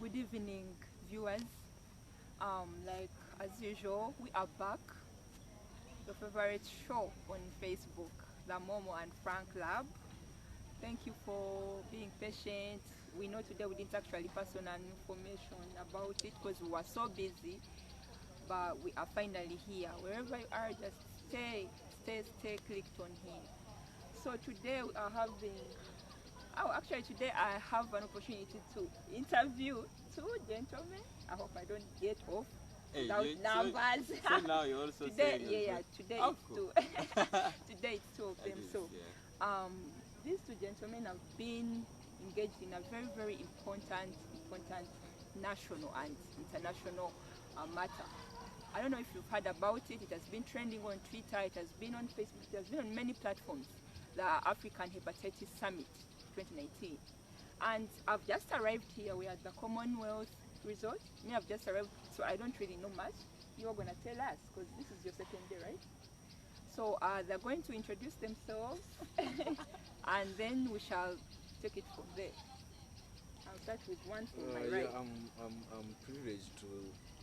Good evening, viewers. Like as usual, we are back. Your favorite show on Facebook, the Momo and Frank Lab. Thank you for being patient. We know today we didn't actually pass on an information about it because we were so busy, but we are finally here. Wherever you are, just stay clicked on here. So today we are having, actually today I have an opportunity to interview two gentlemen. I hope I don't get off without numbers. So now you also today, say today oh, it's cool. two. Today it's two of them. Is, So, yeah. These two gentlemen have been engaged in a very important national and international matter. I don't know if you've heard about it. It has been trending on Twitter. It has been on Facebook. It has been on many platforms. The African Hepatitis Summit 2019. And I've just arrived here. We are at the Commonwealth Resort. Me, I've just arrived, so I don't really know much. You're going to tell us, because this is your second day, right? So they're going to introduce themselves, and then we shall take it from there. I'll start with one from my right. Yeah, I'm privileged to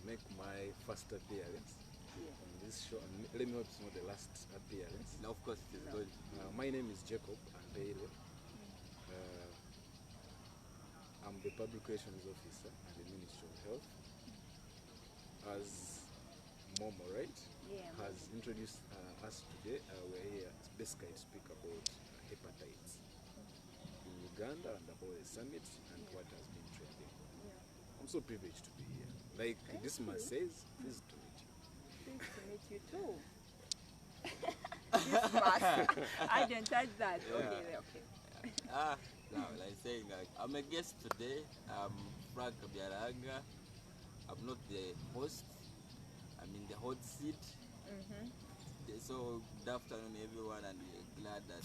make my first appearance on this show. Let me hope it's not the last appearance. No, of course it is good. My name is Jacob Ampeire. I'm the Publications Officer at the Ministry of Health. As Momo, right, has introduced us today, we're here basically to speak about hepatitis in Uganda and about the summit and what has been trending. I'm so privileged to be here. Like Dismas says, pleased to meet you. Pleased to meet you too. Dismas. I didn't touch that. Yeah. Okay. Now, like saying, I'm a guest today. I'm Frank Biaraga. I'm not the host. I'm in the hot seat. So good afternoon, everyone, and we're glad that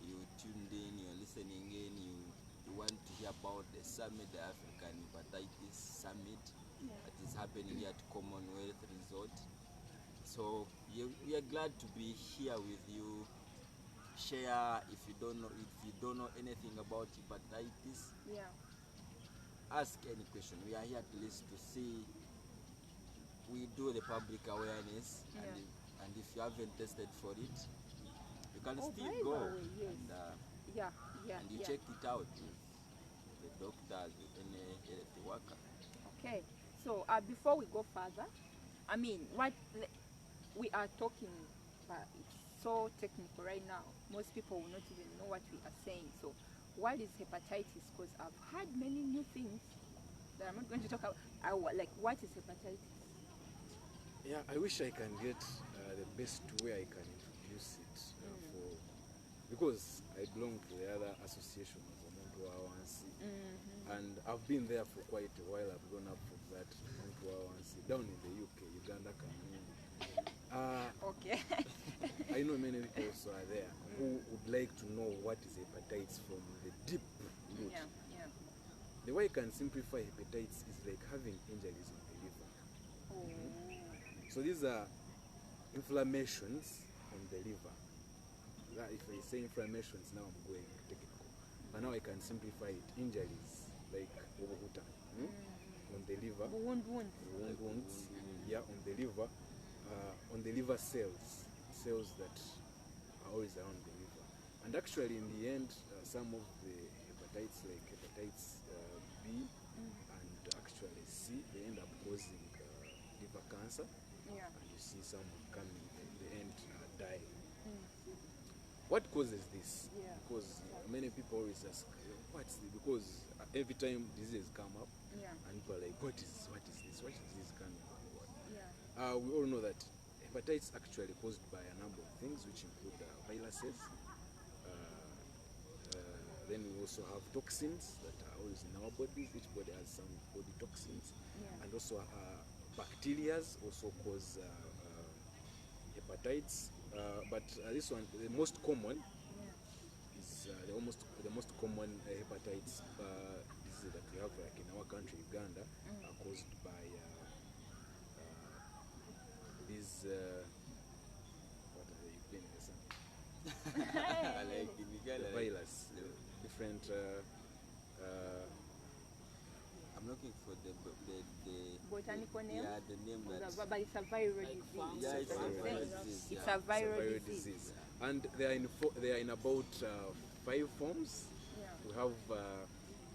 you tuned in, you're listening in, you want to hear about the summit, the African Hepatitis Summit that is happening here at Commonwealth Resort. So we are glad to be here with you. Share if you don't know anything about hepatitis. Ask any question. We are here at least to see. We do the public awareness, and if you haven't tested for it, you can still go and you check it out with the doctors, with any health worker. Okay. So before we go further, I mean, what we are talking about, it's so technical right now. Most people will not even know what we are saying. So what is hepatitis? Because I've heard many new things that I'm not going to talk about. Like, what is hepatitis? Yeah, I wish I can get the best way I can introduce it because I belong to the other association of Omuntu Awansi, and I've been there for quite a while. I've grown up from that Omuntu Awansi down in the UK, Uganda, Cameroon. Okay. I know many people also are there who would like to know what is hepatitis from the deep root. The way I can simplify hepatitis is like having injuries on the liver. So these are inflammations on the liver. If I say inflammations, now I'm going technical. But now I can simplify it. Injuries like obuhuta on the liver. Wounds. Yeah, on the liver. On the liver cells that are always around the liver. And actually in the end, some of the hepatitis like hepatitis B and actually C, they end up causing liver cancer. And you see some coming in the end die. What causes this? Because many people always ask, because every time diseases come up, and people are like, what is this? What is this coming from? We all know that hepatitis actually caused by a number of things, which include viruses. Then we also have toxins that are always in our bodies. Each body has some body toxins, and also bacteria also cause hepatitis. But this one, the most common is the most common hepatitis disease that we have like in our country, Uganda, are caused by these what are they playing the song? Like the virus, different. I'm I'm looking for the Botanical name? Yeah, the name that. But it's a viral disease. Yeah, it's a That's what I'm viral saying. disease. It's Yeah. a viral disease. And they are in about 5 forms. Yeah. We have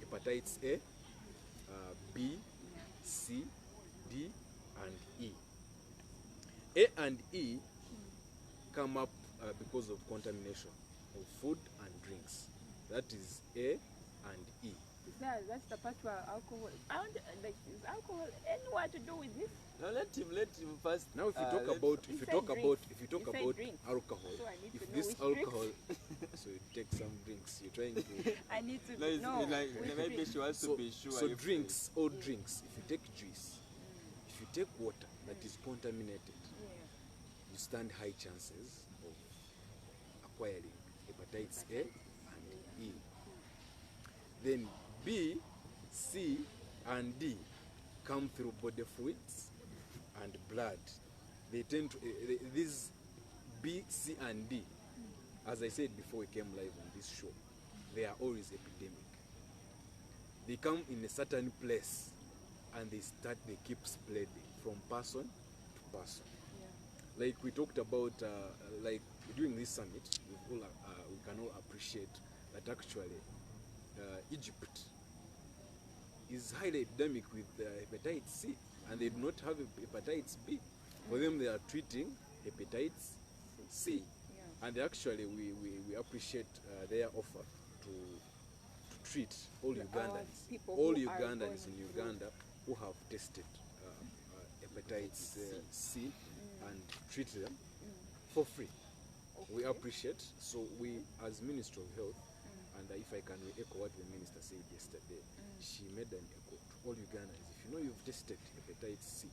hepatitis A, B, Yeah. C, D, and E. A and E come up because of contamination of food and drinks. That is A and E. That's the part where alcohol. I don't like. Is alcohol anyone to do with this? No, let him first. Now, if you talk let's- about You said drinks. alcohol, So I need if to know this which drinks. alcohol, so you take some drinks. You're trying to. I need to No, it's know. like which maybe drink. she wants So, to be sure. so if drinks, all drinks. If you take juice, if you take water that is contaminated, Yeah. you stand high chances of acquiring hepatitis A and E. Then B, C, and D come through body fluids and blood. They tend to these B, C, and D. As I said before we came live on this show, they are always epidemic. They come in a certain place and they keep spreading from person to person. Yeah. Like we talked about, like during this summit, we can all appreciate that actually Egypt is highly epidemic with hepatitis C, and they do not have hepatitis B. For them, they are treating hepatitis C. Yeah. And actually, we appreciate their offer to treat all Ugandans, people all who are Ugandans going in through. Uganda who have tested hepatitis C and treat them for free. We Okay. appreciate. So we, as Ministry of Health, and if I can echo what the minister said yesterday, she made an echo to all Ugandans. If you know you've tested hepatitis C,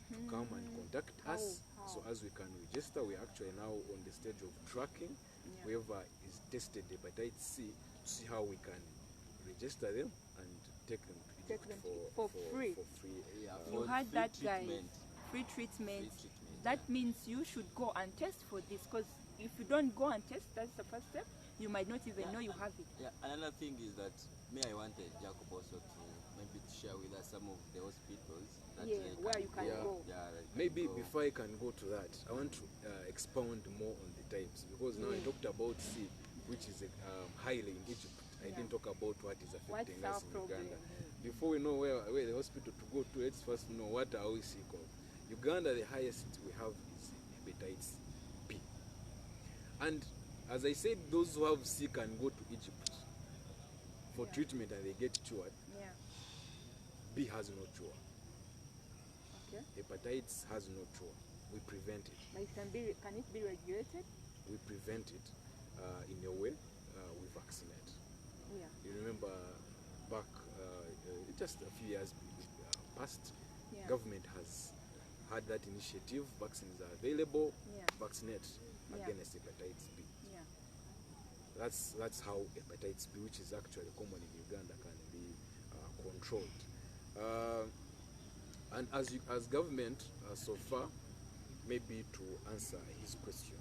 to come and contact us. How? So as we can register, we're actually now on the stage of tracking Yeah. whoever is tested hepatitis C, to see how we can register them and take them to Take Egypt them for free. For free. Yeah, You for had free that guy. treatment. Free treatment. Free treatment, That yeah. means you should go and test for this, because if you don't go and test, that's the first step. You might not even know you have it. Yeah, another thing is that I wanted Jacob also to maybe to share with us some of the hospitals that Yeah, they where you can Yeah. go. Yeah, they can Maybe go. before I can go to that, I want to expound more on the types, because now I talked about C, which is highly in Egypt. I Yeah. didn't talk about what is affecting What's us our in problem? Uganda. Before we know where the hospital to go to, let's first know what are we sick of. Uganda, the highest we have is hepatitis B. And as I said, those who have C can go to Egypt for Yeah. treatment and they get cured. Yeah. B has no cure. Okay. Hepatitis has no cure. We prevent it. But can it be regulated? We prevent it in a way we vaccinate. Yeah. You remember back just a few years past, Yeah. government has had that initiative. Vaccines are available. Yeah. Vaccinate Yeah. against hepatitis B. Yeah. That's how hepatitis B, which is actually common in Uganda, can be controlled. And as government, so far, maybe to answer his question,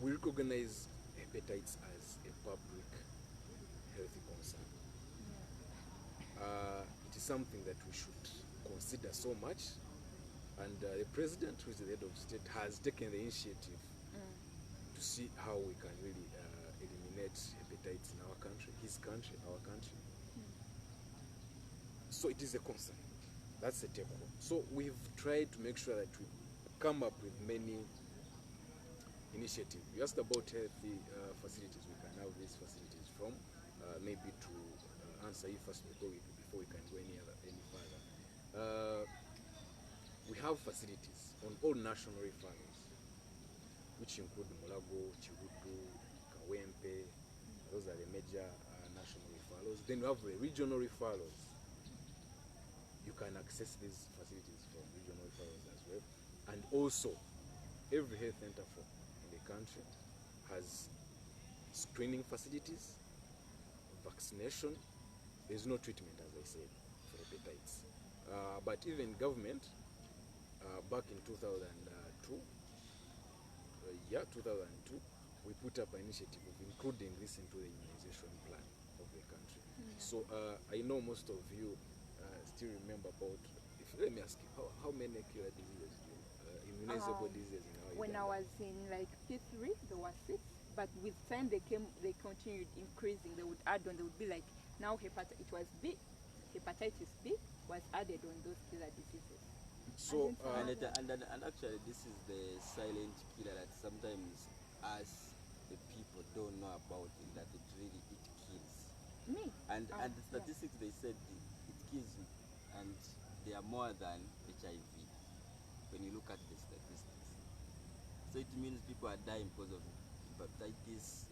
we recognize hepatitis as a public health concern. It is something that we should consider so much, and the president, who is the head of state, has taken the initiative to see how we can really eliminate hepatitis in our country, his country, our country. So it is a concern. That's a take home. So we've tried to make sure that we come up with many initiatives. You asked about healthy facilities. We can have these facilities from, maybe to answer you first before we can go any further. We have facilities on all national referrals, which include Mulago, Chibutu, Kawempe. Those are the major national referrals. Then we have the regional referrals. You can access these facilities from regional referrals as well. And also, every health center in the country has screening facilities, vaccination. There's no treatment, as I said, for hepatitis. But even government, back in 2002, we put up an initiative of including this into the immunization plan of the country. So I know most of you still remember about, let me ask you, how many killer diseases, immunizable diseases in our When I Uganda? was in like P3, there were 6, but with time they continued increasing. They would add on, they would be like, now it was B, hepatitis B was added on those killer diseases. So, And actually, this is the silent killer that sometimes us, the people, don't know about it, that it kills. Me? And the statistics, they said it kills, and they are more than HIV when you look at the statistics. So it means people are dying because of hepatitis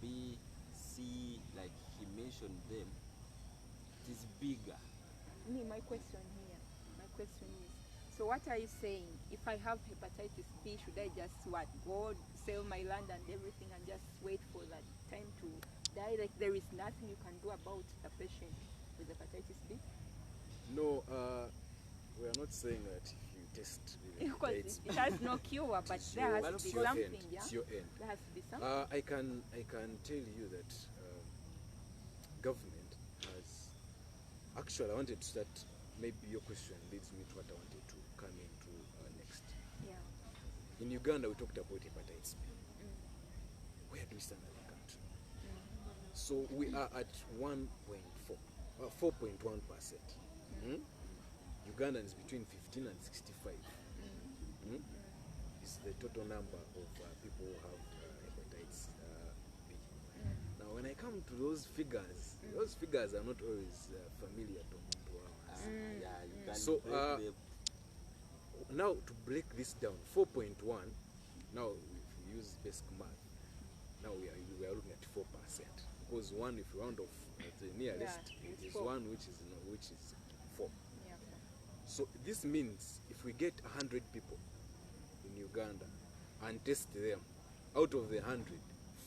B, C, like he mentioned them. It is bigger. My question is, so what are you saying? If I have hepatitis B, should I just go sell my land and everything and just wait for that time to die? Like there is nothing you can do about the patient with hepatitis B? no, we are not saying that if you test with Because hepatitis it has no cure, but there has to it's be your something, end. yeah? It's your end. There has to be something. I can tell you that government has actually. I wanted to start. Maybe your question leads me to what I wanted to come into next. Yeah. In Uganda, we talked about hepatitis B. Where do we stand as a country? So we are at 1.4, 4.1%. Uganda is between 15 and 65. Is the total number of people who have hepatitis B. Now, when I come to those figures are not always familiar to me. Yeah, you can So break now to break this down, 4.1. Now, if we use basic math, now we are looking at 4%. Because one, if you round off at the nearest, it is 4. one which is 4. Yeah. So this means if we get 100 people in Uganda and test them, out of the 100,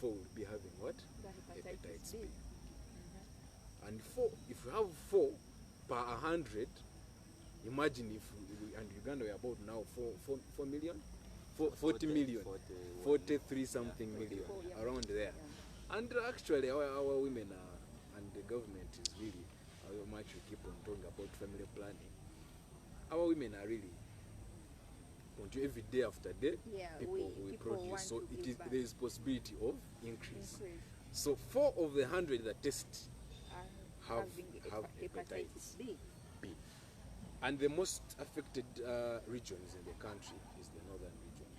4 will be having what? The hepatitis B. And 4, if you have 4 per 100, imagine if and Uganda we are about now 4 million, 40 million, 43 something million, around there. Yeah. And actually our women and the government is really, how much we keep on talking about family planning, our women are really every day after day, Yeah, people we people produce, want so to it give is back. there is possibility of increase. Increase. So 4 of the 100 that test have hepatitis B. B. And the most affected regions in the country is the northern region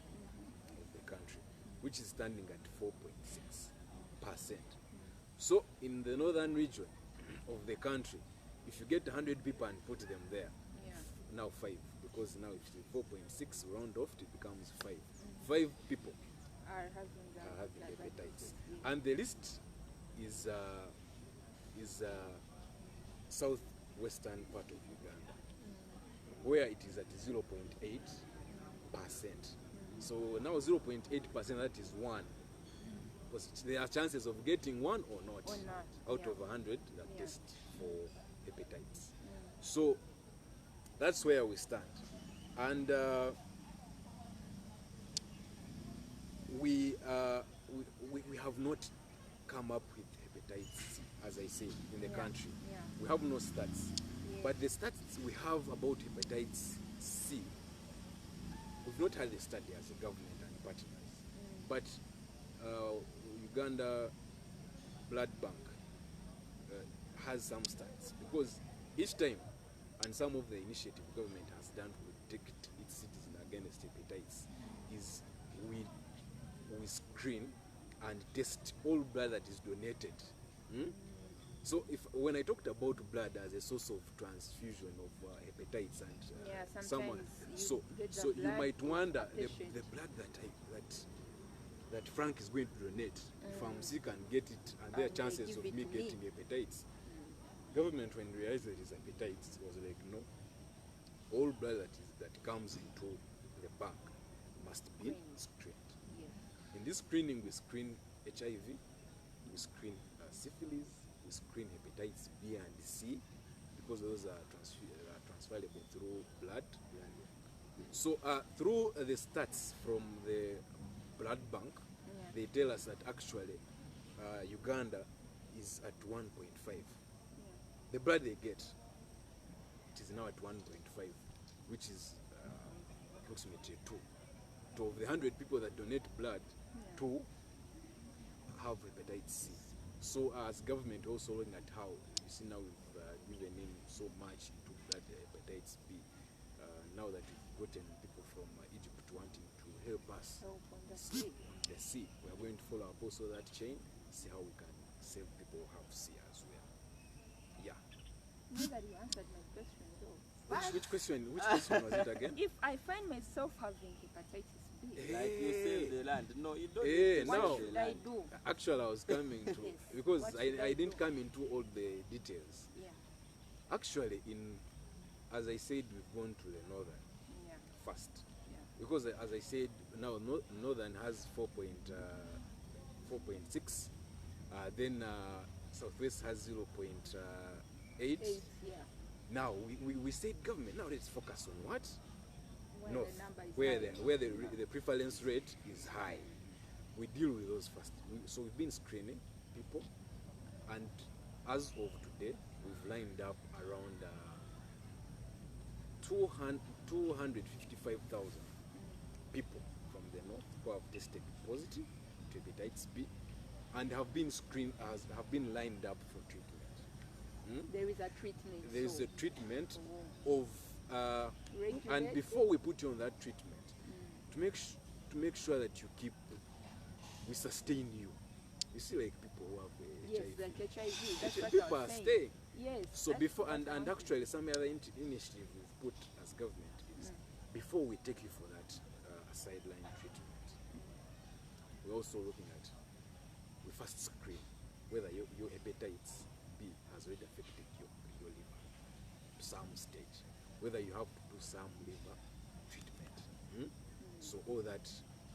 of the country, which is standing at 4.6%. So in the northern region of the country, if you get 100 people and put them there, now 5, because now if it's 4.6 round off, it becomes 5. 5 people Are having hepatitis. And the list is southwestern part of Uganda, where it is at 0.8%. So now 0.8%, that is 1. Because there are chances of getting 1 or not, out of 100 that test for hepatitis. So that's where we stand. And we have not come up with hepatitis, as I say, in the country. We have no stats. But the stats we have about hepatitis C, we've not had a study as a government and partners. But Uganda Blood Bank has some stats, because each time, and some of the initiative government has done to protect its citizens against hepatitis, is we screen and test all blood that is donated. So when I talked about blood as a source of transfusion of hepatitis and someone, so you might wonder the blood that Frank is going to donate, if I'm sick and get it, and there are chances of me getting hepatitis. Government, when realized that it is hepatitis, was like, no, all blood that comes into the bank must be screened. In this screening, we screen HIV, we screen syphilis, we screen hepatitis B and C, because those are transferable through blood. So through the stats from the blood bank, they tell us that actually Uganda is at 1.5. The blood they get, it is now at 1.5, which is approximately 2. So of the 100 people that donate blood, 2 have hepatitis C. So as government also looking at how, you see now we've given in so much into blood hepatitis B, now that we've gotten people from Egypt wanting to help us So on the see sea. the C, we are going to follow up also that chain, see how we can save people who have C as well. Yeah. Now that you answered my question though. Which question was it again? If I find myself having hepatitis B, Like you sell the land. No, you don't Eh, need to what now- sell should the I land. do? Actually, I was coming to, Yes. because What should I I didn't do? come into all the details. Yeah, Actually, as I said, we've gone to the northern yeah, first. yeah. Because as I said, now northern has 4.6, then southwest has 0.8. 8, yeah. Now we said government, now let's focus on what? Where North, the number is where high. the prevalence rate is high. We deal with those first. So we've been screening people, and as of today, we've lined up around 255,000 people from the north who have tested positive to hepatitis B and have been screened, have been lined up for treatment. There is a treatment. There is so a treatment Oh. of and Regulated? before we put you on that treatment, to make sure that we sustain you. You see, like people who have yes, HIV, like HIV. That's what people I are was saying. staying. Yes. So that's before what and I was actually some other initiative we've put as government is before we take you for that sideline treatment, we're also looking at, we first screen whether your hepatitis B has already affected your liver to some stage, whether you have to do some liver treatment. So all that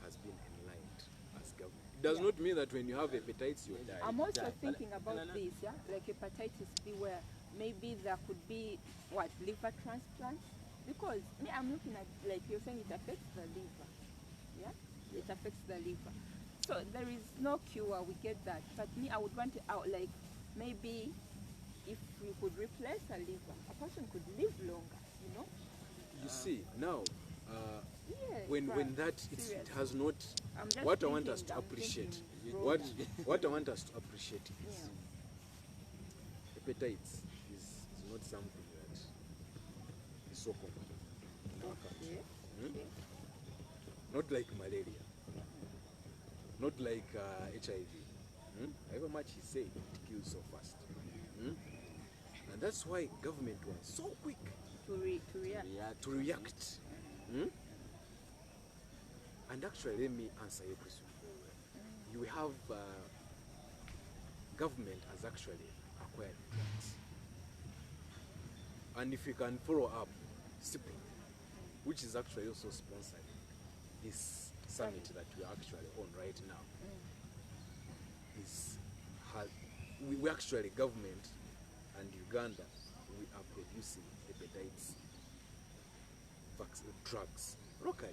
has been enlined as government. It does not mean that when you have hepatitis you die. I'm also Yeah, thinking but- about no, no. this, yeah, like hepatitis B, where maybe there could be liver transplants, because me, I'm looking at, like you're saying, it affects the liver, yeah, it affects the liver. So there is no cure, we get that, but me, I would want it out, like maybe if you could replace a liver, a person could live longer, you know. You see now. Yeah. When that it Seriously. has not, I'm just what I want us thinking- to I'm appreciate, thinking what broader. I want us to appreciate is Yeah. hepatitis is not something that is so common in our country. Okay. Okay. Not like malaria, not like HIV. However much he said, it kills so fast. And that's why government was so quick To react. Yeah, to react. And actually, let me answer your question very well. You have government has actually acquired drugs, and if you can follow up, SIPRA, which is actually also sponsoring this summit that we are actually on right now, we actually, government and Uganda, we are producing hepatitis drugs locally.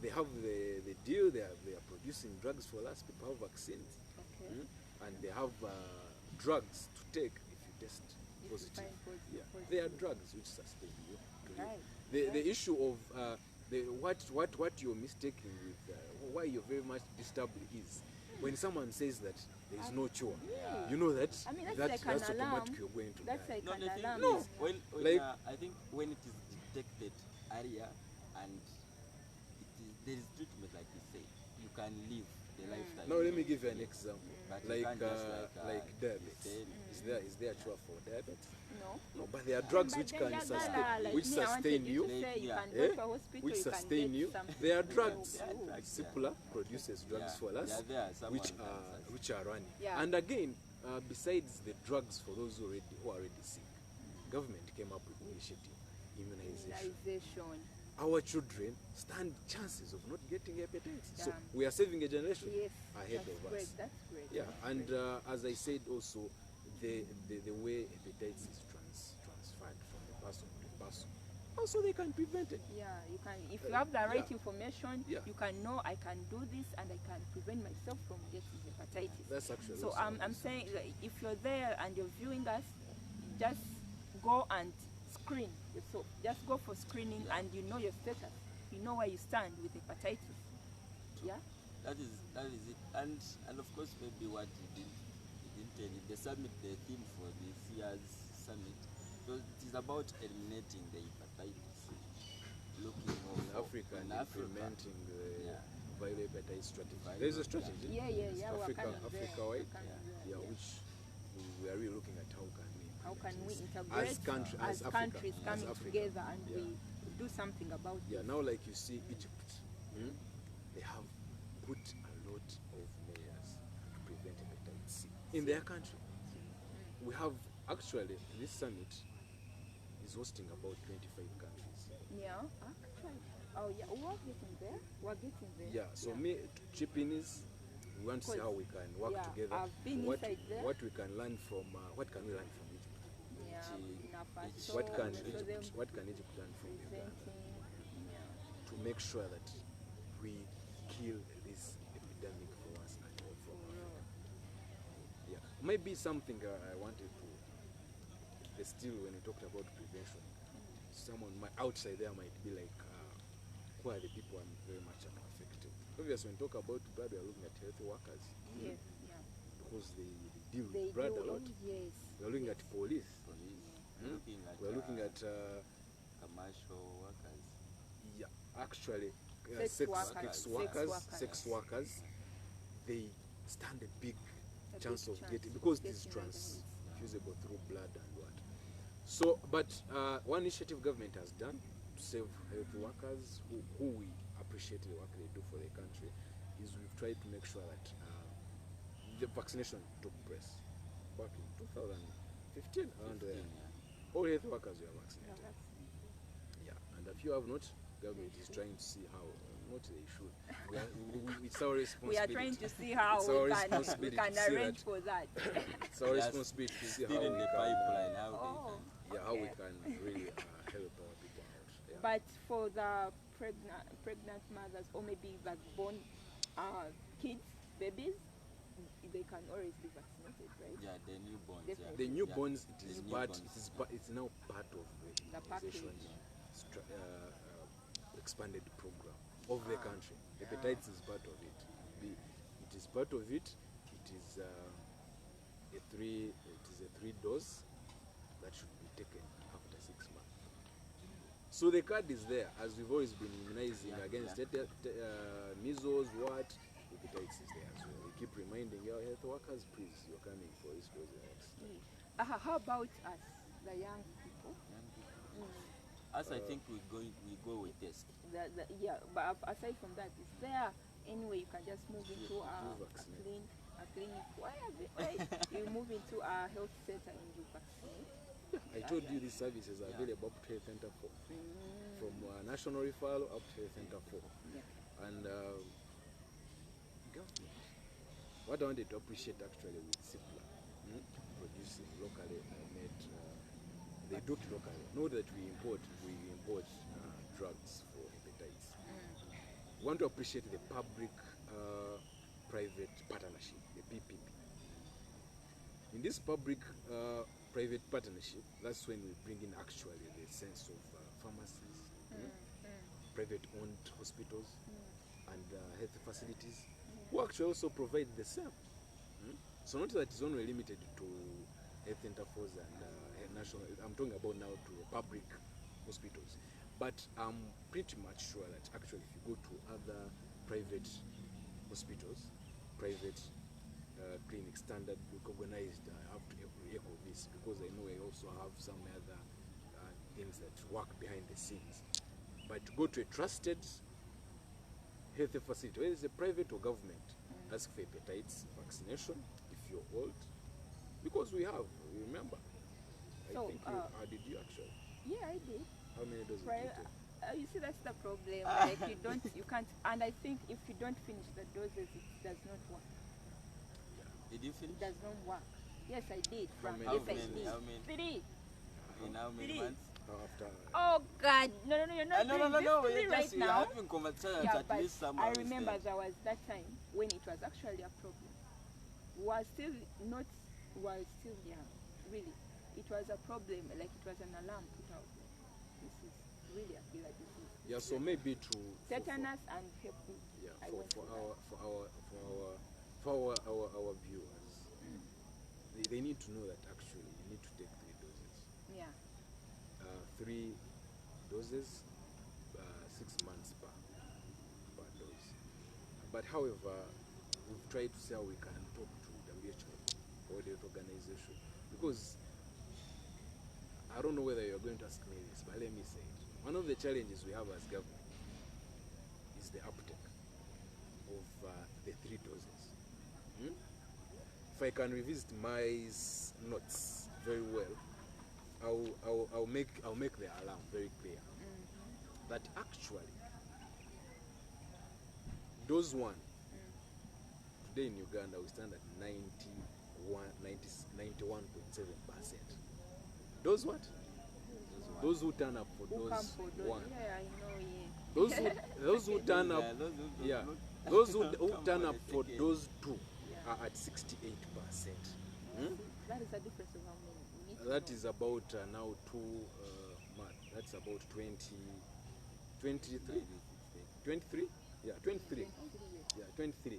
They have the deal, they are producing drugs for us, people have vaccines, Okay. and they have drugs to take if you test If you positive. find positive, Yeah, positive. they are drugs which sustain you to live. Right. The issue of what you're mistaking with, why you're very much disturbed is when someone says that there is no cure. Yeah. You know that I mean, that's that's like an alarm. automatic you're going to That's die. like No, an the thing alarm. No. is, when Like- I think when it is detected earlier and there is treatment, like you say, you can live the lifestyle. Now let me give you an example. But you Like can't just diabetes. say- Is there cure for diabetes? No. No, but there are drugs But which then can there are sustain, like which me, I wanted sustain to you, say you Yeah. can go to a hospital, which you can sustain get you. something. There are drugs. Yeah, drugs, yeah. Sipula produces drugs Yeah, for us, they are there, someone which can are sustain. which are running. Yeah. And again, besides the drugs for those who are already sick, government came up with initiative, immunization. Immunization. Our children stand chances of not getting hepatitis. So Damn. we are saving a generation Yes. ahead That's of great. us. That's great. Yeah, That's and great. as I said also, the way hepatitis is transferred from the person to person, also they can prevent it. Yeah, you can. If you have the right Yeah. information, Yeah. you can know I can do this and I can prevent myself from getting hepatitis. That's actually So also I'm saying, like, if you're there and you're viewing us, just go and screen yourself. Just go for screening, and you know your status. You know where you stand with hepatitis. Yeah. That is it. And of course, maybe what you didn't tell you, the summit, the theme for this year's summit, it is about eliminating the hepatitis. Looking In over Africa and Africa. implementing the Yeah. viral hepatitis strategy. There is a strategy. Yeah. It's We're Africa, kind of there. Africa-wide. We're kind of there, Yeah, which we are really looking at how can we integrate as Africa, countries as coming Africa. together and Yeah. we do something about Yeah, it. now like you see Egypt, they have put a lot of measures to prevent hepatitis C in their country. We have actually, this summit is hosting about 25 countries. Yeah, actually. Oh yeah, we're getting there. We're getting there. Yeah, so me to chip in is we want to see how we can work yeah, together. I've been what, inside there. what we can learn from, what can we learn from Egypt? Yeah, What can Egypt learn from Uganda to make sure that we kill this epidemic for us and all from Africa? Yeah, maybe something I wanted to, still when we talked about prevention, someone outside there might be like, who are the people I'm very much affected? Obviously, when we talk about blood, we are looking at health workers. Yes, yeah. Because they deal They with blood do, a lot. yes. We are looking at police. Looking at We are looking at commercial workers. yeah, actually Sex workers. sex workers. They stand a big A chance big of chance getting, because of this is getting transfusible through blood and what. So, but one initiative government has done to save health workers who we appreciate the work they do for the country is we've tried to make sure that the vaccination took place back in 2015 around there. All health workers were vaccinated. Yeah, and if you have not, government is trying to see how not they should. It's our responsibility. We are trying to see how It's our we responsibility can to see arrange that. for that. It's our responsibility to see how Still we in the can, pipeline. How how we okay. can really help our people out. Yeah. But for the pregnant mothers, or maybe like born kids, babies, they can always be vaccinated, right? Yeah, the newborns. Definitely. The newborns, Yeah. it is The part. newborns. It's now part of the immunization package. expanded program of the country. Hepatitis is part of it. It is part of it. It is a three dose that should be taken after 6 months. So the card is there, as we've always been immunizing against measles, hepatitis is there as well. We keep reminding our health workers, please, you're coming for this dose next. How about us, the young people? As I think we go with this. Yeah, but aside from that, is there any way you can just move into a clinic? Why you move into a health center and you vaccinate? I told you these services are available up to Health Center 4. From National Referral up to Health Center 4. Yeah. And government, what I wanted to appreciate actually with CIPLA, producing locally made, they do it locally. Know that we import drugs for hepatitis. We want to appreciate the public-private partnership, the PPP. In this public-private partnership, that's when we bring in actually the sense of pharmacies, private-owned hospitals, and health facilities, who actually also provide the same. So not that it's only limited to health intervals and national, I'm talking about now to the public hospitals. But I'm pretty much sure that actually if you go to other private hospitals, private clinics, standard recognized, I have to echo this because I know I also have some other things that work behind the scenes. But to go to a trusted health facility, whether it's a private or government, ask for hepatitis vaccination if you're old, because we have, remember. I think did you actually? Yeah, I did. How many doses did you take? You see, that's the problem. Like you can't, and I think if you don't finish the doses, it does not work. Did you finish? It does not work. Yes, I did. How many? Yes, I How did. many? 3. In how many Three. months? After Oh God, no, you're not No, doing this to me right now. having conversations Yeah, at but least some I remember there was that time when it was actually a problem. We were still young, really. it was a problem, like it was an alarm put out. This is really a killer disease. Yeah, so maybe to Tetanus and hep B. yeah, I went for through our viewers, they need to know that actually you need to take 3 doses. Yeah. 3 doses, 6 months per dose. But however, we've tried to see how we can talk to WHO, World Health Organization, because I don't know whether you're going to ask me this, but let me say it. One of the challenges we have as government is the uptake of the 3 doses. If I can revisit my notes very well, I'll make the alarm very clear that actually dose 1 today in Uganda we stand at 91.7%. Dose what? Those who turn up for dose 1. Yeah, I know. Yeah. Those who turn up, yeah, those who turn up for dose 2 are at 68%. That is a difference of how many? We need to That know. is about now 2 months. That's about 23? Yeah, 23. Yeah, 23.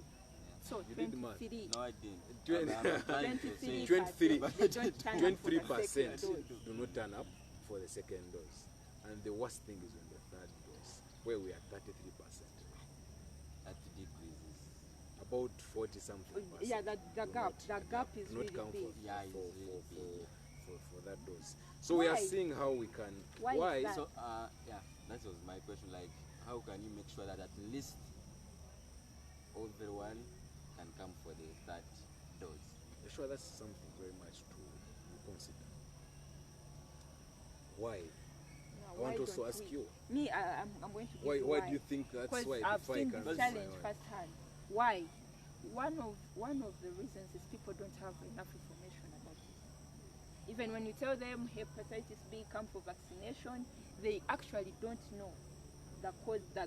So You did the math. 23. No, I didn't. 23 They don't turn up for the 23% second dose. do not turn up for the second dose. And the worst thing is on the 3rd dose, where we are 33%. That decreases. About 40 something percent. Yeah, the gap is do not really count big. Yeah, it's really big. for that dose. So we are Why? seeing how we can. Why is that? So, yeah, that was my question. Like, how can you make sure that at least everyone can come for the 3rd dose? Sure, that's something very much to consider. Why? Yeah, I want why to also don't ask we? you. Me, I'm going to give Why you do you think that's Because why? I've before I seen can this answer challenge why. firsthand. Why? One of the reasons is people don't have enough information about it. Even when you tell them hepatitis B, come for vaccination, they actually don't know the cause, the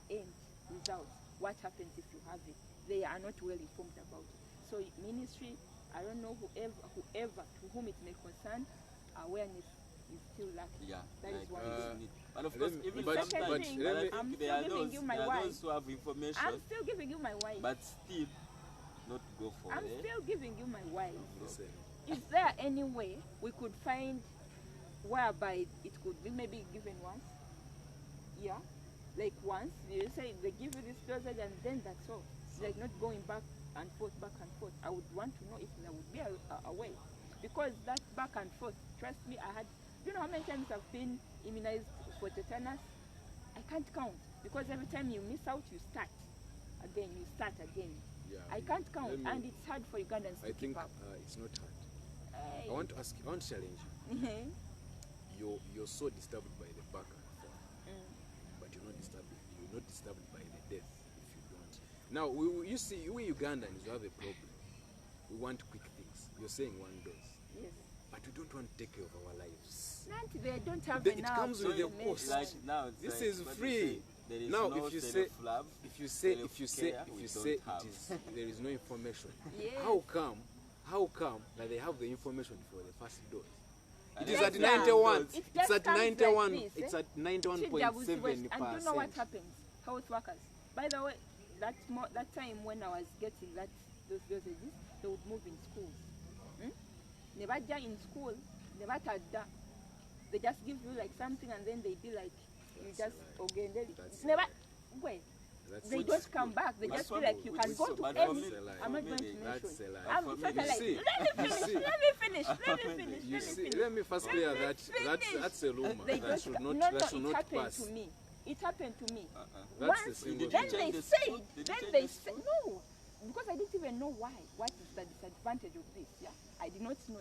end result. What happens if you have it? They are not well informed about it. So ministry, I don't know, whoever to whom it may concern, awareness is still lacking. Yeah, That is one we reason. need. But of let course, me- even but- sometimes, but but let I me- think I'm there are still giving those, you my there are why. those who have information, I'm still giving you my why. but still not go for I'm it. still giving you my why. Listen, Is there any way we could find whereby it could be maybe given once? Yeah, like once you say they give you this dosage and then that's all. Like not going back and forth. I would want to know if there would be a way, because that back and forth. Trust me, you know how many times I've been immunized for tetanus? I can't count, because every time you miss out, you start again. yeah, I can't count, let me- and it's hard for Ugandans I to think keep up. it's not hard. Hey. I want to ask you. I want to challenge you. You're so disturbed by the back and forth, but you're not disturbed by the death if you don't. Now you see, we Ugandans have a problem. We want quick things. You're saying 1 dose, Yes. but we don't want to take care of our lives. They don't have It enough. comes with a information. cost. Like now, it's This like is what you free. say, there is Now, no if you state say- of love, If you say self-care we don't have. there is no information, Yes. how come that they have the information for the first dose? It is Yes, at sir. 91. It It's just at comes 91. like this, It's eh? at And you know what 91.7%. happens? Health workers. By the way, that time when I was getting those dosages, they would move in schools. Never in school, never tada. They just give you like something and then they be like, you That's a just lie. again. That's a Never. lie. Wait. That's They it. don't come back. They But just for be like, me, you which can is go so to bad any. for me. I'm not For going me, to That's mention. a lie. I'm For me, sort of you like, see, let me finish. You see, let me first clear that that's a rumor. They That don't. should not No, that should it not happened pass. to me. It happened to me. That's the Once, single then thing. they change the said, school? Did you then change they the said, school? no, because I didn't even know why. What is the disadvantage of this? Yeah, I did not know.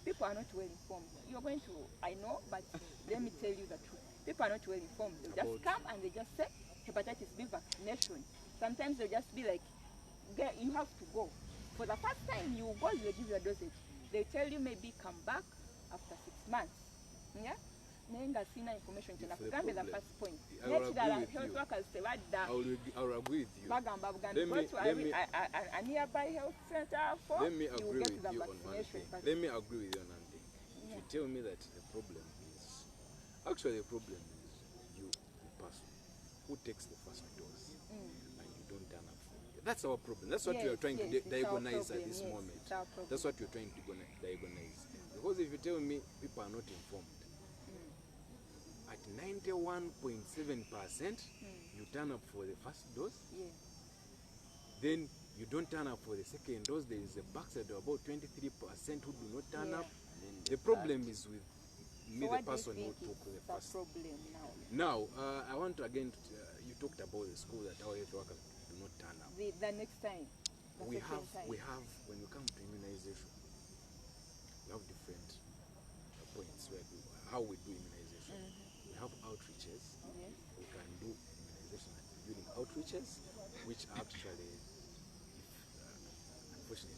People are not well informed. You're going to, I know, but let me tell you the truth. People are not well informed. They just About- come and they just say hepatitis B vaccination. Sometimes they'll just be like, you have to go. For the first time you go, they give you a dosage. They tell you maybe come back after 6 months. Yeah. nenga sina information If the kyenakugambye the problem- first point I will agree nekirala with health you. workers tebadda I will agree with you. bagamba Let go me- to let me- a nearby health center for Let me you will agree get with the you on one vaccination thing. but Let me agree with you on one thing. If you Yeah. tell me that the problem is actually the problem is you, the person who takes the first dose and you don't turn up for it. That's our problem. That's what we are Yes, trying yes, to it's our diagnose at problem, this yes, moment. it's our problem. That's what we're trying to diagnose. Because if you tell me people are not informed, at 91.7% you turn up for the first dose, yeah. then you don't turn up for the second dose. There is a backside of about 23% who do not turn Yeah. up. The problem is with me, So the what do you person who think took is the the first. problem now? Now, I want to again, you talked about the school that our health workers do not turn up. The next time, the We second have, time. when we come to immunization, we have different points where how we do immunization. We have outreaches. Yes. We can do immunization during outreaches, which actually, unfortunately,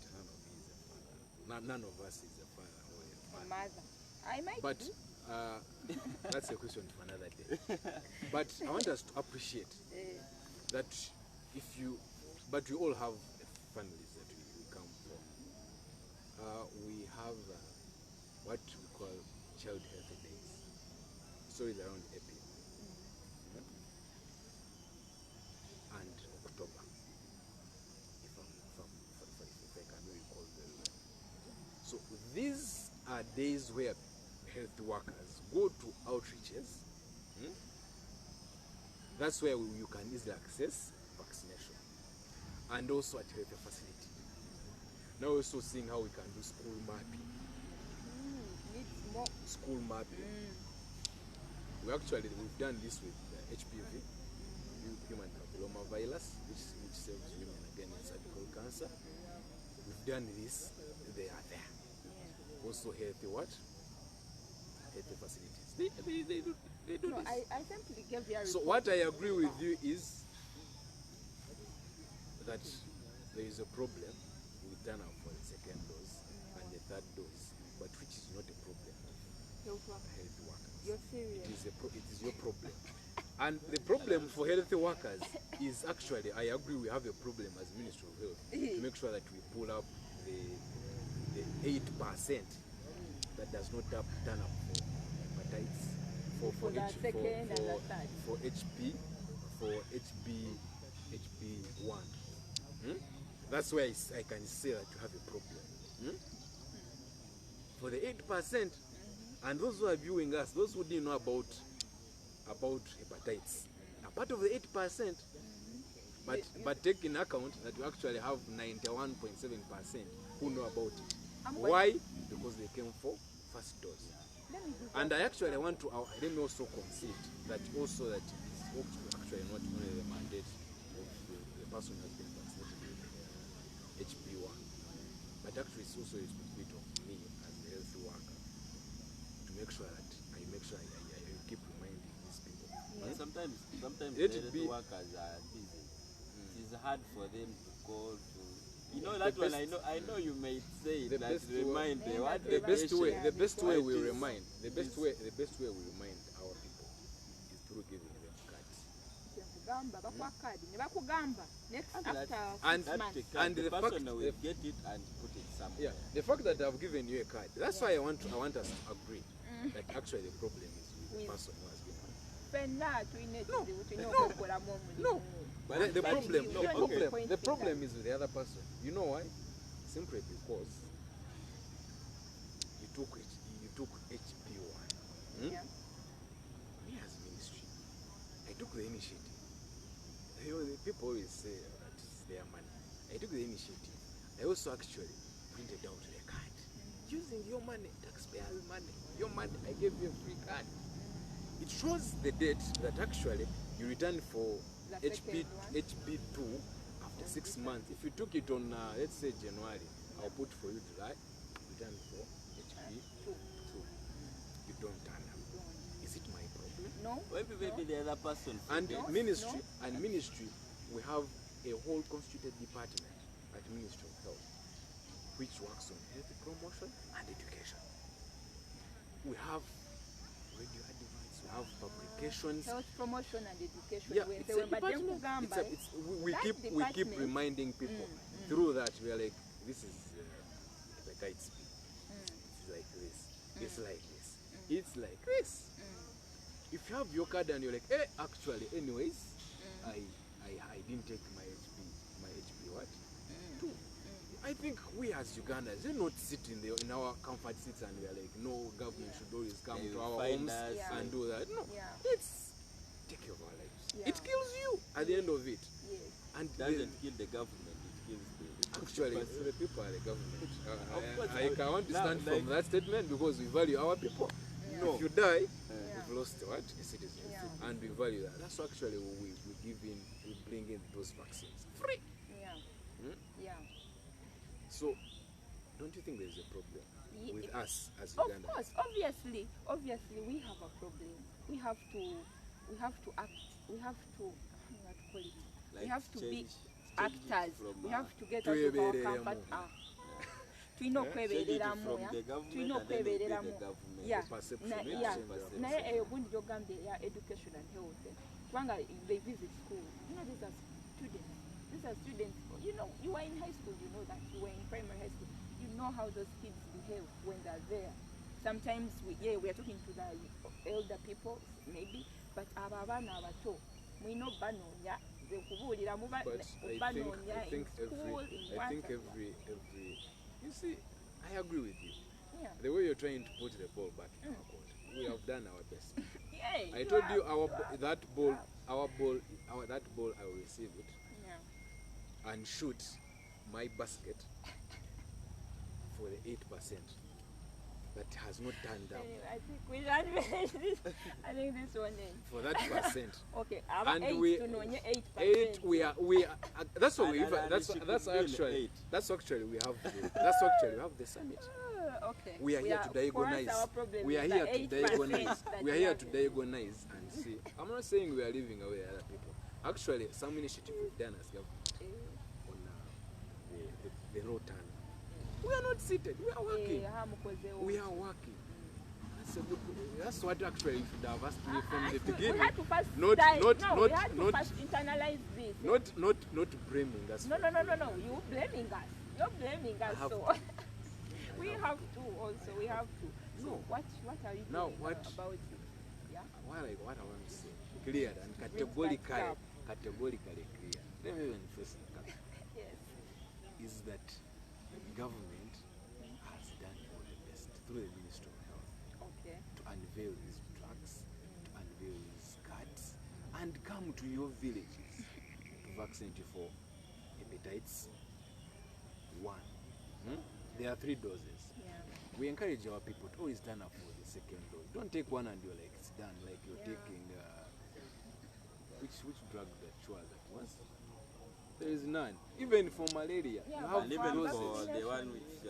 none of us is a father or a A mother. mother. I might But be. that's a question for another day. But I want us to appreciate that but we all have families that we come from. We have what we call child healthy days. So it's around April and October, if I can recall very well. So these are days where health workers go to outreaches. That's where you can easily access vaccination, and also at health facility. Now we're also seeing how we can do school mapping. Needs more. School mapping. We've done this with HPV, human papilloma virus, which saves women against cervical cancer. We've done this. They are there. Also healthy what? Healthy facilities. They do No, this. I simply gave you a So report. what I agree with you is that there is a problem with turn up for the second dose and the third dose, but which is not a problem of Health worker. health workers. You're serious. It is your problem. And the problem for healthy workers is actually, I agree, we have a problem as Ministry of Health to make sure that we pull up the 8% that does not turn up for hepatitis, For the second and the third. for HB1. That's where I can say that you have a problem. For the 8%, and those who are viewing us, those who didn't know about hepatitis, are part of the 8%, but take in account that you actually have 91.7% who know about it. Why? Because they came for first dose. Let me do that. And I actually want to, let me also concede that also that it's actually not only the mandate of the person who has been vaccinated with HB1, but actually it's also a responsibility of me as a health worker to make sure that I keep reminding these people. But sometimes Let the it health be- workers are busy. It is hard for them to call to. You know that one. I know you may say The that best way- remind Yeah, what The best way, Yeah, the best way we because- remind, the best way we remind our people is through giving them cards. Kugamba, bakwakadi, ne bakugamba. Next And after and- 6 months. and the the person fact- will get it and put it somewhere. Yeah, the fact that I've given you a card, that's why I want us to agree that actually the problem is with the With- person who has been. Ffenna tulina ekizibu tulina no, okwekolamu omulimu. No, but the But problem, you the don't problem, point the fingers. problem is with the other person. You know why? Simply because you took HB1. Yeah. Me as ministry, I took the initiative. You know, the people always say that it's their money. I took the initiative. I also actually printed out the card. Using your money, taxpayers' money, your money, I gave you a free card. It shows the date that actually you returned for The second one. HB2 after 6 months. If you took it on, let's say January, I'll put for you July, return for HB2. You don't turn up. Is it my problem? No. Maybe the other person. And forgets. ministry, we have a whole constituted department at Ministry of Health, which works on health promotion and education. We have radio applications. Health promotion and education. Yeah, We it's say, a but then department. Kugamba, We that keep department- reminding people through that. We are like, this is hepatitis B. It's like this. It's like this. It's like this. If you have your card and you're like, hey, actually, anyways, I didn't take my HB what? 2. I think we as Ugandans, we not sit in our comfort seats and we are like, no, government should always come They to will our find homes us and do that. No, Yeah. let's take care of our lives. Yeah. It kills you at the end of it. Yes. And Doesn't kill the government, it kills the actually, person. the people are the government. Of course, I want to now, stand like- from that statement because we value our people. No. If you die, Yeah. we've lost what? A citizen. Yeah. And we value that. That's actually what we bring in those vaccines. Free. Yeah. Hmm? Yeah. So, don't you think there's a problem Ye- with us as Of Ugandans? course, obviously, we have a problem. We have to act. We have to, I don't know what to call it. Like We have to be change it actors. from, We have to get to out of our ebereremu. comfort. Tulina change it okwebereramu, from ya. the government Tulina and then it'll be the okwebereramu. government. Yeah. Perception. Na- Maybe yeah. perception. Naye eyo gundi gyogambye ya education and health. Kubanga they visit school. You know, these are students. These are students. You know, you were in high school. You know that. You were in primary high school. You know how those kids behave when they're there. Sometimes we are talking to the elder people maybe, but abana abato mwino banoonya ze kubuulira muba But banoonya I think in school in every you see, I agree with you. yeah. The way you're trying to put the ball back in our court, we have done our best. Yeah, I told you have- that ball I will receive it yeah. and shoot my basket for the 8% that has not turned up. Anyway, I think we should finish this. I think this one is For that percent. okay. And Eight we- to nonye 8%. 8 we are that's what we And she could that's win actually 8. that's actually we have that's actually we have the summit. Okay. We are here to for us, diagnose. our problem We are is here the to 8% diagnose. that We are here have to it. diagnose and see. I'm not saying we are leaving away other people. Actually, some initiative we've done as government on the road tunnel. We are not seated. We are working. We are working. That's what actually you should have asked me from the We beginning. had to first Not we had to not first internalize this. not blaming us. No. You're blaming us. You're blaming us. have So we have to also. We have to. So No. what are you Now, doing what- about it? Yeah. What I want to say, clear and categorically clear. Let me even face the Yes. is that government has done all the best through the Ministry of Health Okay. to unveil these drugs, to unveil these cards, and come to your villages to vaccinate you for hepatitis 1. There are 3 doses. Yeah. We encourage our people to always turn up for the second dose. Don't take one and you're like, it's done, like you're Yeah. taking which drug that was that was? There is none. Even for malaria, Yeah, you but have And even doses. for the one which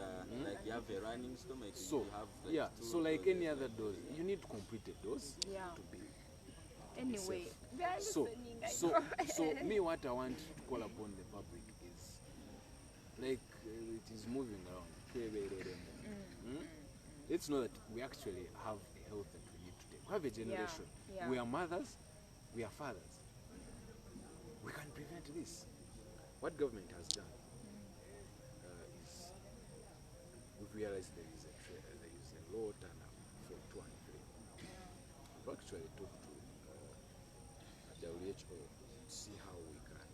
like you have a running stomach, So you have like yeah, 2 so like doses. any other dose, you need to complete a dose Yeah. to be. Anyway, safe. we are So listening. I so know. so me, what I want to call upon the public is like it is moving around. Let's know that we actually have a health that we need to take. We have a generation. yeah. We are mothers, we are fathers. We can prevent this. What government has done is we've realized there is a low turnout for 2 and 3. We've actually talked to WHO to see how we can.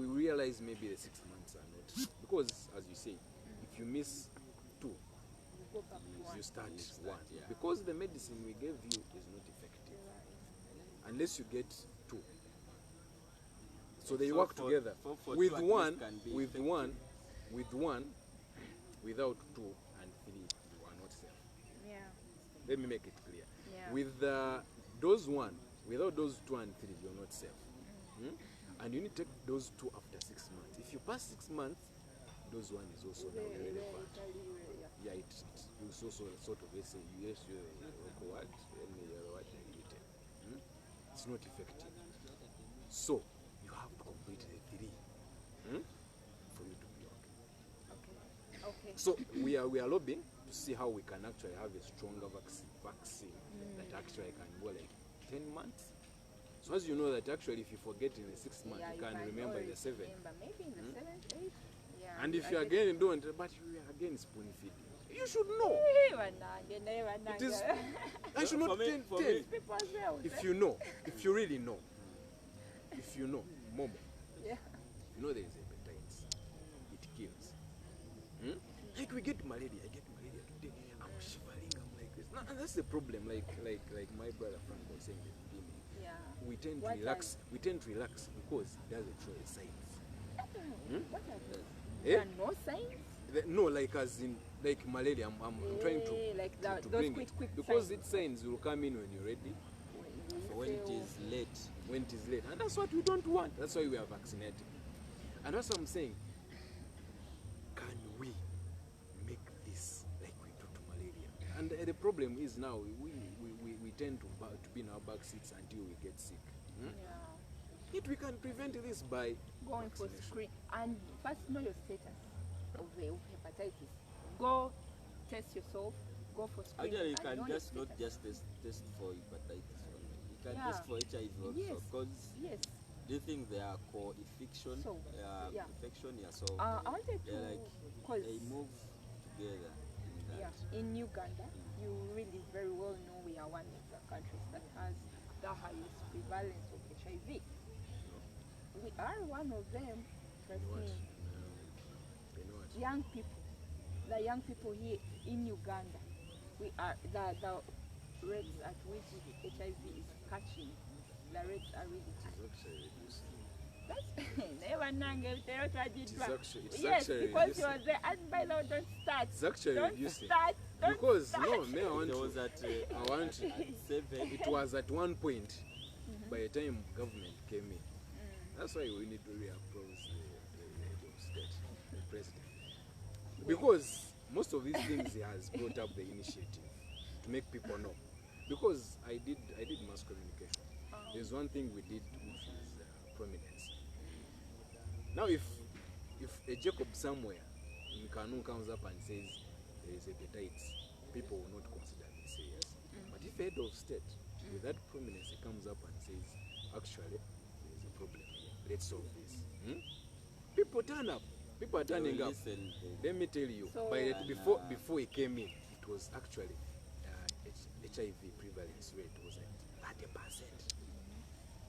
We realize maybe the 6 months are not, because as you say, if you miss 2, Go back to one. you start You start, 1. yeah. Because the medicine we gave you is not effective unless you get 2. So they So work for- together for with 2 at one, least can be with effective. one, without 2 and 3, you are not safe. Yeah. Let me make it clear. Yeah. With those 1, without those 2 and 3, you're not safe. And you need to take those 2 after 6 months. If you pass 6 months, those 1 is also now relevant. Yeah, it is also sort of, let's say, you're what? It's not effective. So, you have to complete the 3 for you to be okay. Okay. So, we are lobbying to see how we can actually have a stronger vaccine that actually can go like 10 months. So as you know that actually if you forget in the 6th month, you can remember in the 7th. Maybe in the 7th, 8th. Yeah. And if you again don't, but you are again spoon feeding, you should know. It is, I should not tell. If you know, if you really know, if you know, Momo, Yeah. you know there is hepatitis, it kills. Like we get malaria, I get malaria today, I'm shivering, I'm like this. No, and that's the problem, like my brother Frank was saying at the beginning. Yeah. We tend to relax because it doesn't show a signs. What are those? Eh? There are no signs? No, like as in like malaria, I'm trying to like to those bring quick it. Because signs. its signs will come in when you're ready, When it is late. when it is late. And that's what we don't want. That's why we are vaccinated. And that's what I'm saying. Can we make this like we do to malaria? And the problem is now we tend to be in our back seats until we get sick. Yeah. Yet we can prevent this by Going for vaccination. screen. And first know your status of hepatitis. Go test yourself. Go for screening. Actually, you and can know your just not status. just test for hepatitis only. You can Yeah. test for HIV also. Yes. Because Yes. do you think they are co-infection? So, yeah. Infection, yeah. So I wanted to, they're like cause they move together in that. yeah, in Uganda, you really very well know we are one of the countries that has the highest prevalence of HIV. We are one of them. Trust You know what? me. You know what? Young people, the young people here in Uganda, we are the rates at which HIV is catching. The rates are really high. It's actually reducing. Never nange utero twagidwa. It's Yes, actually because reducing. you was there. And by now, don't start. It's actually Don't reducing. start. Don't Because start. no, me I want It to. was at I want to. at 7. It was at one point. By the time government came in, that's why we need to reapproach the head of state, the president, because most of these things he has brought up the initiative to make people know. Because I did mass communication. There's one thing we did which is prominence. Now if a Jacob somewhere in Kanu comes up and says there is hepatitis, people will not consider it serious. But if a head of state with that prominence he comes up and says, actually there is a problem here, let's solve this. People turn up. People are turning up. Listen, Let me tell you, So- by before he came in, it was actually HIV prevalence rate was at 30%.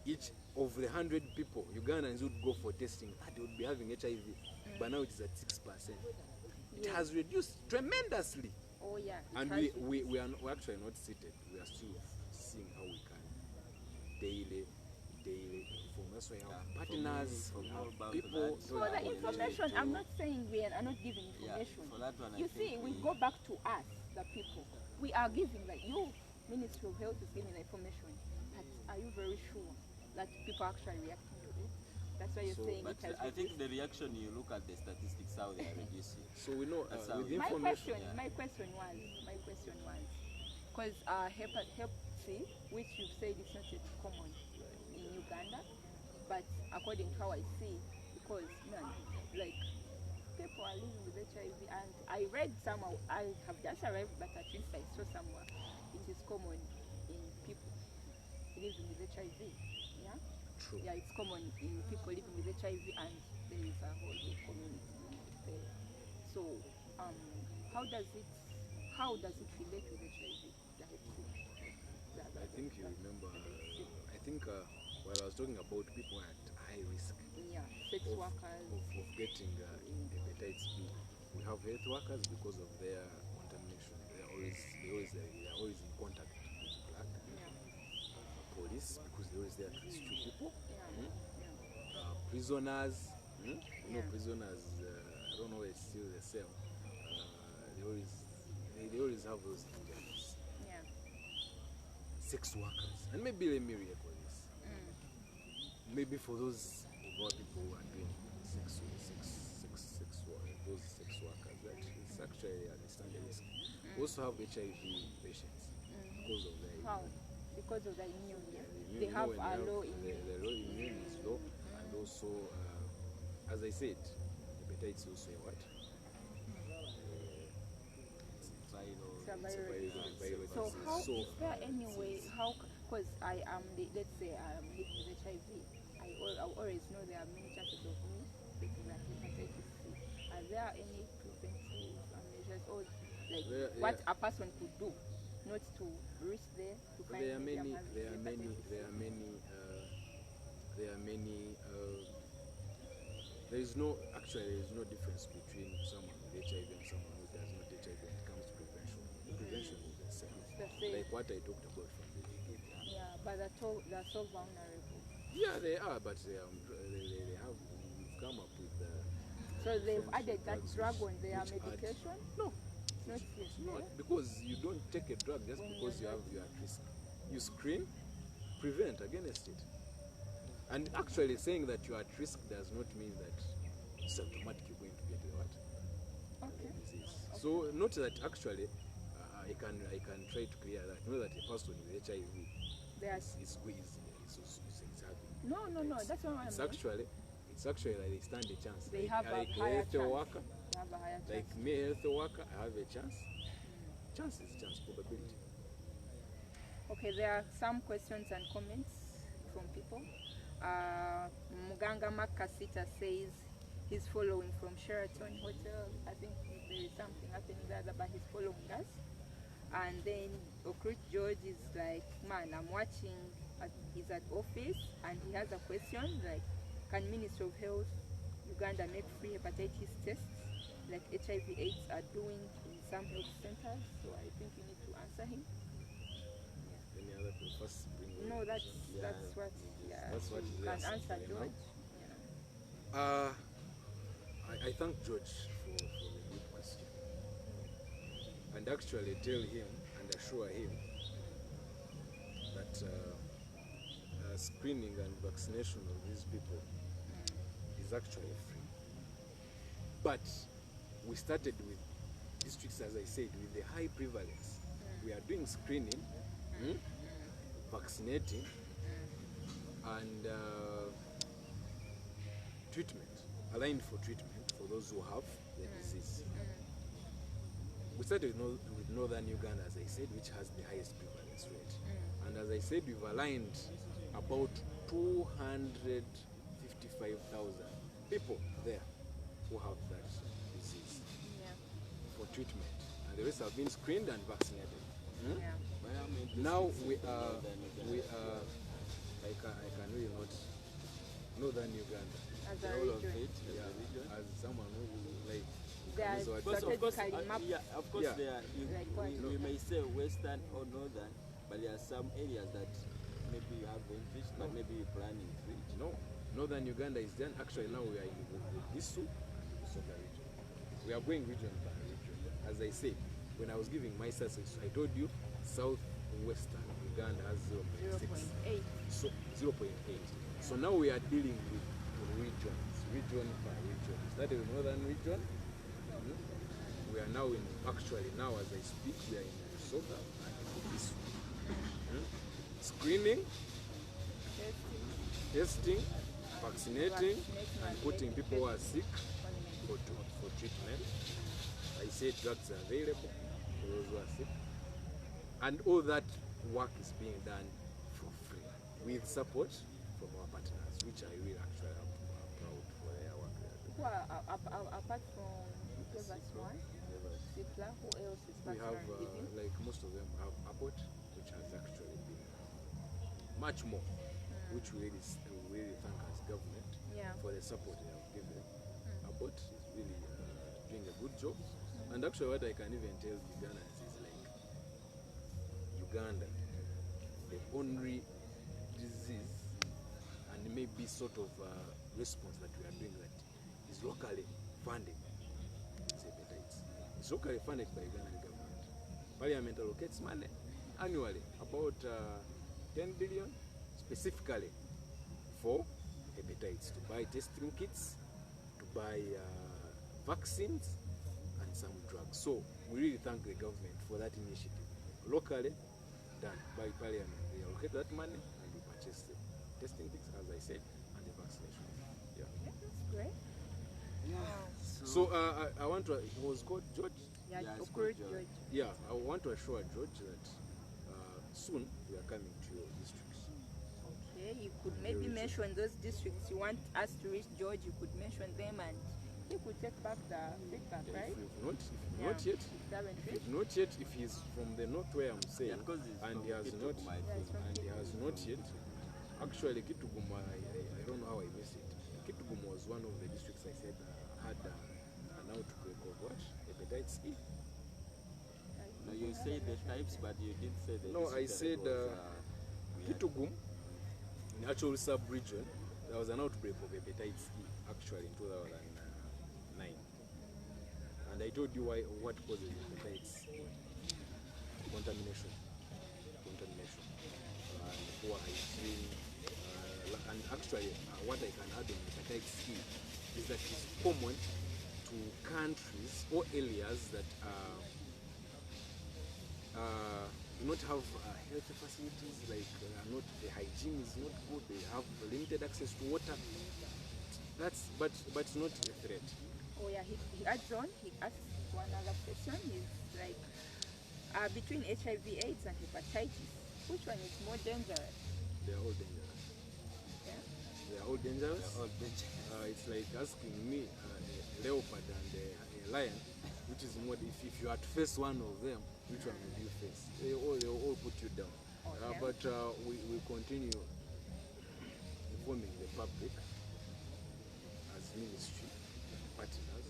Each of the 100 people, Ugandans would go for testing, they would be having HIV, but now it is at 6%. It Yes. has reduced tremendously, Oh yeah. it and has we're actually not seated. We are still seeing how we can daily inform. That's why our Yeah, partners, for me, our for more people. about For that, the information, I'm not saying we are not giving Yeah, information. for that one, I You think see, we go back to us, the people. We are giving, like you, Ministry of Health is giving the information. But are you very sure that people are actually reacting to it? That's why you're So, saying But it has I think reduced. the reaction, you look at the statistics, how they are reducing. So we know That's how with we- My information. question, Yeah. my question was, because Hep C, which you said is not yet common in Uganda, but according to how I see, because man, like people are living with HIV, and I read somewhere, I have just arrived, but at least I saw somewhere it is common in people living with HIV. Yeah, True. yeah, it's common in people living with HIV, and there is a whole big community there. So, how does it relate with HIV? The Hep C? I think you remember. I think while I was talking about people at high risk Yeah, sex of workers. getting hepatitis B, we have health workers because of their contamination. They are always in contact with blood. Yeah, Police because they're always there to rescue people. yeah, yeah. Prisoners. You know, Yeah. prisoners. I don't know if it's still the same. They always have those injuries. Yeah. Sex workers, and maybe let me recall this. Maybe for those people who are doing sex workers, that is actually understand the risk. We also have HIV patients because of their How? Because of the immune. Yeah. immune. They You know, have when a you low have immune. the low immune is low, and also, as I said, hepatitis also a what? It's viruses. So how is there any way, how, because I am, let's say I am living with HIV, I always know there are many chances of me getting like hepatitis C. Are there any preventive measures or like what a person could do not to reach there to find there are many there is no difference between someone with HIV and someone who does not HIV when it comes to prevention. The prevention is the same. Like what I talked about from the beginning. Yeah, but they're so vulnerable. Yeah, they are, but they have come up with so they've added that drug on their medication? No. Not yet. Not because you don't take a drug just because you are at risk. You screen, prevent against it. And actually saying that you are at risk does not mean that it's automatically going to get the disease. Okay. So not that actually I can try to clear that. Know that a person with HIV is having. No. That's what I'm saying. It's actually like they stand a chance. They have a higher chance. Worker, like me, health worker, I have a chance. Chance is chance, probability. Okay, there are some questions and comments from people. Muganga Makasita says he's following from Sheraton Hotel. I think there is something happening there, but he's following us. And then Okrut George is like, man, I'm watching, he's at office and he has a question like, can Ministry of Health Uganda make free hepatitis tests like HIV/AIDS are doing in some health centers? So I think you need to answer him. Yeah. Any other people first bring? No, that's what. Yeah, that's what you can answer, George. Yeah. I thank George for the good question, and actually tell him and assure him that screening and vaccination of these people is actually free. But we started with districts, as I said, with the high prevalence. We are doing screening, vaccinating, and treatment, aligned for treatment for those who have the disease. We started with Northern Uganda, as I said, which has the highest prevalence rate. And as I said, we've aligned about 255,000 people there who have that disease for treatment. And the rest have been screened and vaccinated. Now we are I can really not Northern Uganda. As a region. As someone who like of course, we may say Western or Northern, but there are some areas that maybe you have interest, but maybe you're planning to reach. No, Northern Uganda is done. Actually, now we are in the Gisu region. We are going region by region. As I said, when I was giving my statistics, I told you Southwestern Uganda has 0.6. So 0.8. So now we are dealing with regions, region by region. Started with Northern region. We are now in, actually now as I speak, we are in Soka and Gisu. Screening, testing, vaccinating, and putting people who are sick for treatment. I say drugs are available for those who are sick. And all that work is being done for free with support from our partners, which I will actually am proud for their work they are doing. Well, apart from One, Sipla, who else is we have, partnering? like most of them have Abbott, which has actually been much more, which we really thank as government for the support they have given. Abbott is really doing a good job. And actually what I can even tell Ugandans is like, Uganda, the only disease and maybe sort of response that we are doing that is locally funded. It's hepatitis. It's locally funded by Ugandan government. Parliament allocates money annually, about 10 billion specifically for hepatitis, to buy testing kits, to buy vaccines and some drugs. So we really thank the government for that initiative. Locally done by Parliament, they allocate that money and we purchase the testing kits, as I said, and the vaccination. Yeah. That's great. So I want to, he was called George? Yeah, Yeah, it's occurred, good, George. Yeah, I want to assure George that soon we are coming to your districts. Okay, you could And maybe very mention those districts you want us to reach George. You could mention them, and he could take back the feedback, Yeah, right? if you've not Yeah. yet, If you haven't if reached. you've not yet, if he's from the north where I'm saying, Yeah, because it's and from he has not, Kituguma, I Yeah, think. it's from and he has Kituguma. not yet. Actually, Kituguma, I don't know how I missed it. Kituguma was one of the districts I said had an outbreak of what? Hepatitis E. No, you say the types, but you didn't say the No, I district said that we had. Kitugum, in actual sub-region, there was an outbreak of hepatitis E actually in 2009. And I told you what causes hepatitis E. Contamination. And poor hygiene. And actually, what I can add on hepatitis E is that it's common to countries or areas that do not have health facilities, like not the hygiene is not good. They have limited access to water. But it's not a threat. Oh yeah, he adds on. He asks one other question. He's like, between HIV/AIDS and hepatitis, which one is more dangerous? They are all dangerous. Yeah. They are all dangerous. They're all dangerous. It's like asking me a leopard and a lion, which is more. If you had to face one of them, which one would you face? They all put you down. Okay. But we continue informing the public as ministry partners.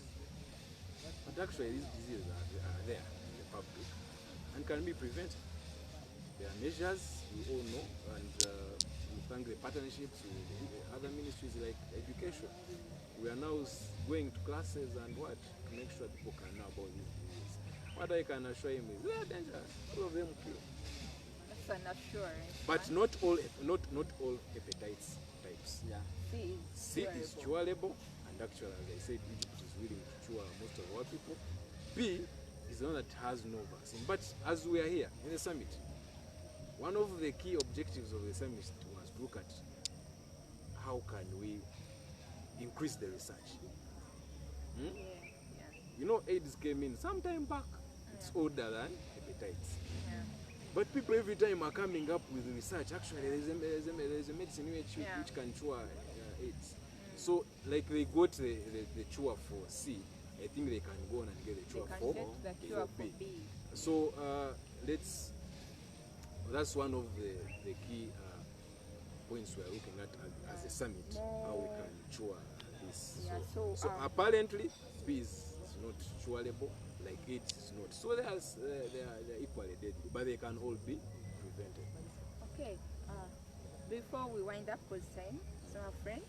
But actually, these diseases are there in the public and can be prevented. There are measures we all know, and we thank the partnerships with the other ministries like education. We are now going to classes and what to make sure people can know about these diseases. What I can assure him is they are dangerous. All of them kill. That's an assurance. But not all hepatitis types. Yeah. C C is curable, and actually, as I said, Egypt is willing to cure most of our people. B is the one that has no vaccine. But as we are here in the summit, one of the key objectives of the summit was to look at how can we increase the research. Yeah. You know, AIDS came in some time back. It's older than hepatitis. Yeah. But people every time are coming up with research. Actually, there is a medicine which can cure AIDS. So, like they got the cure for C, I think they can go on and get the cure They can for, get the cure for B. So, that's one of the key points we are looking at as a summit, how we can cure this. Yeah, So apparently, B is not curable, like AIDS is not. So they are equally deadly, but they can all be prevented. Okay. Before we wind up, because time, so our friend,